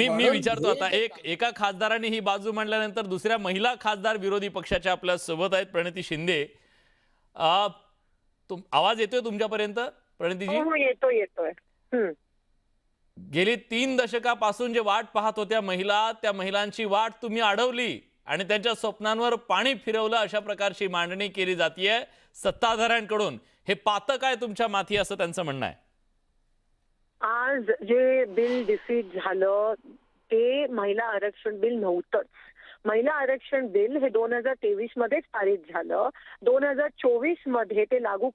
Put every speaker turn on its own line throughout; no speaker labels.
मी मी
म्हणून
विचारतो
हे
आता,
जे
एका खासदारांनी ही बाजू मांडल्यानंतर दुसऱ्या महिला खासदार विरोधी पक्षाच्या आपल्या सोबत आहेत, प्रणिती शिंदे. अ, आवाज येतोय तुमच्यापर्यंत, प्रणितीजी?
हो हो, येतोय येतोय.
गेली 3 दशकापासून जे वाट पाहत होत्या महिला, त्या महिलांची वाट तुम्ही अडवली आणि त्यांच्या स्वप्नांवर पाणी फिरवलं, अशा प्रकारची मांडणी केली जातीये सत्ताधाऱ्यांकडून. हे पातक आहे तुमच्या माथी, असं त्यांचं म्हणणं आहे.
आज जे बिल डिफीट झालं ते महिला आरक्षण बिल नव्हतंच. महिला आरक्षण बिल हे 2023 मध्येच पारित झालं. 2024 मध्ये ते न लागू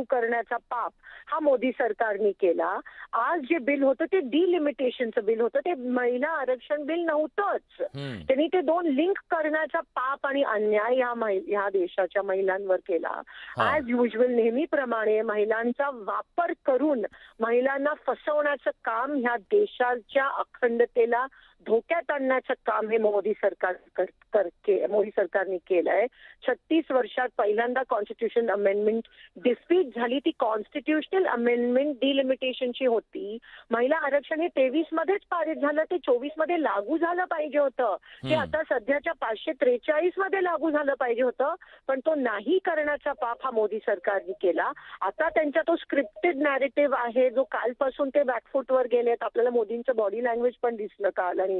करण्याचा पाप हा मोदी सरकारने केला. आज जे बिल होतं ते डिलिमिटेशनचं बिल होतं, ते महिला आरक्षण बिल नव्हतंच. त्यांनी ते 2 लिंक करण्याचा पाप आणि अन्याय ह्या देशाच्या महिलांवर केला. ॲज युजल नेहमीप्रमाणे महिलांचा वापर करून महिलांना फसवण्याचं काम, ह्या देशाच्या अखंडतेला धोक्यात आणण्याचं काम हे मोदी सरकारने केलंय. 36 वर्षात पहिल्यांदा कॉन्स्टिट्यूशन अमेंडमेंट डिफीट झाली. ती कॉन्स्टिट्यूशनल अमेंडमेंट डिलिमिटेशनची होती. महिला आरक्षण हे 23 मध्येच पारित झालं, ते 24 मध्ये लागू झालं पाहिजे होतं. ते आता सध्याच्या 543 मध्ये लागू झालं पाहिजे होतं, पण तो नाही करण्याचा पाप हा मोदी सरकारने केला. आता त्यांचा तो स्क्रिप्टेड नॅरेटिव्ह आहे, जो कालपासून ते बॅकफूटवर गेलेत. आपल्याला मोदींचं बॉडी लँग्वेज पण दिसलं काल, आणि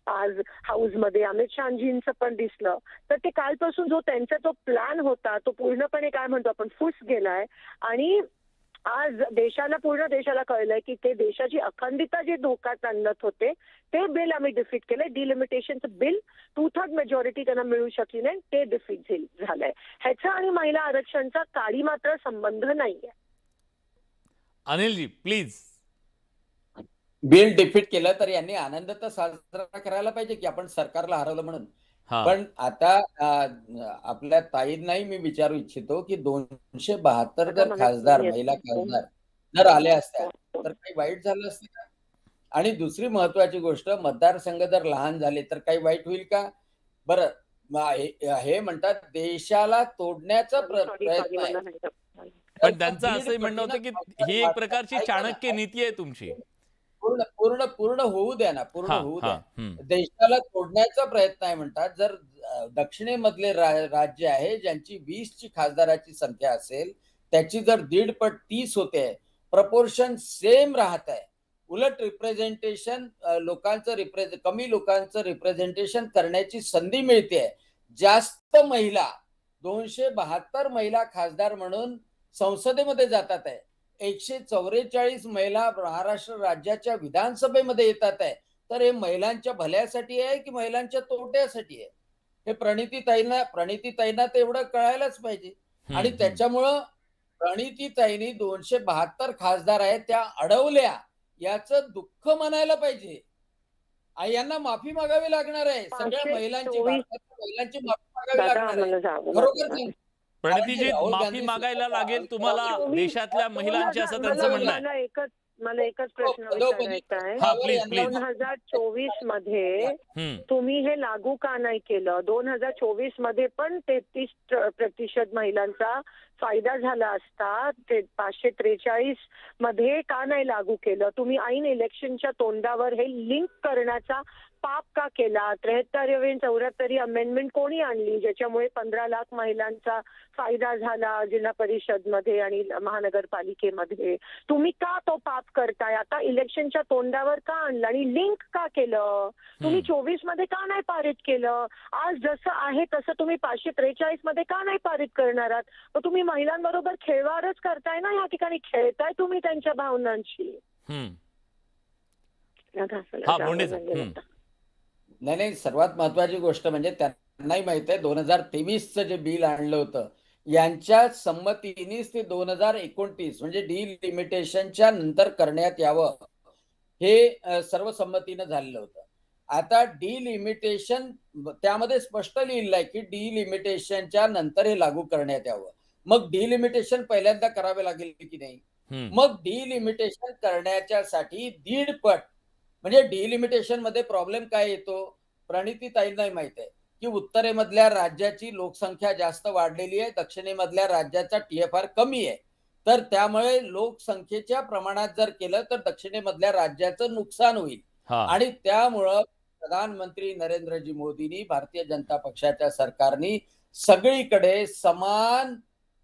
आज हाऊसमध्ये अमित शहाजींचं पण दिसलं. तर ते कालपासून जो त्यांचा तो प्लॅन होता तो पूर्णपणे काय म्हणतो आपण फुस गेलाय. आणि आज पूर्ण देशाला कळलंय की ते देशाची अखंडता जे धोक्यात आणत होते ते बिल आम्ही डिफीट केलंय. डिलिमिटेशनचं बिल 2/3 मेजॉरिटी त्यांना मिळू शकली नाही, ते डिफीट झालंय. ह्याचा आणि महिला आरक्षणचा काडी मात्र संबंध नाहीये.
अनिलजी प्लीज.
बिल डिफीट केलं तर यांनी आनंद तर साजरा करायला पाहिजे की आपण सरकारला हरवलं म्हणून. पण आता आपल्या ताईंनाही मी विचारू इच्छितो की 272 जर खासदार, महिला खासदार जर आल्या असत्या तर काही वाईट झालं असतं का? आणि दुसरी महत्वाची गोष्ट, मतदारसंघ जर लहान झाले तर काही वाईट होईल का? बरं, हे म्हणतात देशाला तोडण्याचा प्रयत्न आहे.
पण त्यांचं असंही म्हणणं होतं की ही एक प्रकारची चाणक्य नीती आहे तुमची.
पूर्ण पूर्ण पूर्ण होऊ द्या ना, पूर्ण होऊ द्या.
हं.
देशाला तोडण्याचा प्रयत्न आहे म्हणतात. जर दक्षिणेमधले राज्य आहे ज्यांची 20 ची खासदाराची संख्या असेल, त्याची जर 1.5 पट 30 होते, प्रपोर्शन सेम राहत आहे. उलट रिप्रेझेंटेशन कमी लोकांचं रिप्रेझेंटेशन करण्याची संधी मिळते. जास्त महिला 272 महिला खासदार म्हणून संसदेमध्ये जातात आहे. 144 महिला महाराष्ट्र राज्याच्या विधानसभेमध्ये येतात आहे. तर हे महिलांच्या भल्यासाठी आहे की महिलांच्या तोट्यासाठी आहे? हे प्रणितीताईंना तर एवढं कळायलाच पाहिजे. आणि त्याच्यामुळं प्रणितीताईंनी 272 खासदार आहेत त्या अडवल्या, याचं दुःख मानायला पाहिजे. यांना माफी मागावी लागणार आहे. सगळ्या महिलांची, भारताच्या महिलांची माफी मागावी लागणार आहे. खरोखर
प्रणितीजी, माफी मागायला लागेल तुम्हाला देशातल्या महिलांची, असं त्यांचं म्हणणं आहे.
मला एकच प्रश्न विचारायचा आहे. 2024 मध्ये तुम्ही हे लागू का नाही केलं? 2024 मध्ये पण 33% महिलांचा फायदा झाला असता. ते 543 मध्ये का नाही लागू केलं? तुम्ही ऐन इलेक्शनच्या तोंडावर हे लिंक करण्याचा पाप का केला? 73-74 अमेंडमेंट कोणी आणली ज्याच्यामुळे 15 लाख महिलांचा फायदा झाला जिल्हा परिषद मध्ये आणि महानगरपालिकेमध्ये? तुम्ही का तो पाप करताय? आता इलेक्शनच्या तोंडावर का आणलं आणि लिंक का केलं? तुम्ही 24 मध्ये का नाही पारित केलं? आज जसं आहे तसं तुम्ही 543 मध्ये का नाही पारित करणार आहात? मग तुम्ही महिलांबरोबर खेळवारच करताय ना, या ठिकाणी खेळताय तुम्ही त्यांच्या भावनांशी.
नाही, सर्वात महत्वाची गोष्ट म्हणजे त्यांनाही माहित आहे 2023चं जे बिल आणलं होतं यांच्या संमतीनेच ते 2029 म्हणजे डिलिमिटेशनच्या नंतर करण्यात यावं, हे सर्वसंमतीनं झालेलं होतं. आता डिलिमिटेशन त्यामध्ये स्पष्ट लिहिलं आहे की डिलिमिटेशनच्या नंतर हे लागू करण्यात यावं. मग डिलिमिटेशन पहिल्यांदा करावे लागेल की नाही? मग डिलिमिटेशन करण्याच्यासाठी 1.5 पट, म्हणजे डिलिमिटेशन मध्ये प्रॉब्लेम काय येतो? प्रणितीताईंनाही माहित आहे की उत्तरेमधल्या राज्याची लोकसंख्या जास्त वाढलेली आहे, दक्षिणेमधल्या राज्याचा TFR कमी आहे. तर त्यामुळे लोकसंख्येच्या प्रमाणात जर केलं तर दक्षिणेमधल्या राज्याचं नुकसान होईल.
हा.
आणि त्यामुळं प्रधानमंत्री नरेंद्रजी मोदींनी, भारतीय जनता पक्षाच्या सरकारनी सगळीकडे समान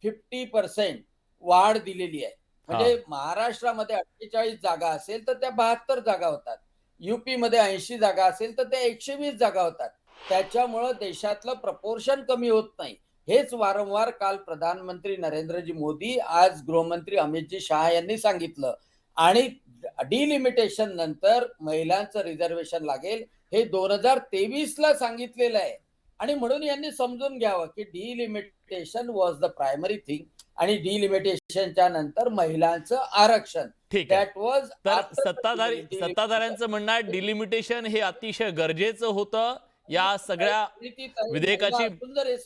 50% वाढ दिलेली आहे. म्हणजे महाराष्ट्रामध्ये 48 जागा असेल तर त्या 72 जागा होतात. युपी मध्ये 80 जागा असेल तर त्या 120 जागा होतात. त्याच्यामुळं देशातलं प्रपोर्शन कमी होत नाही. हेच वारंवार काल प्रधानमंत्री नरेंद्रजी मोदी, आज गृहमंत्री अमितजी शहा यांनी सांगितलं. आणि डिलिमिटेशन नंतर महिलांचं रिझर्वेशन लागेल हे 2023 ला सांगितलेलं आहे. आणि म्हणून यांनी समजून घ्यावं की delimitation was the primary thing आणि डिलिमिटेशनच्या नंतर महिलांचं आरक्षण
ठीक आहे.
दॅट वॉज
तर सत्ताधाऱ्यांचं म्हणणं आहे डिलिमिटेशन हे अतिशय गरजेचं होतं. या सगळ्या विधेयकाची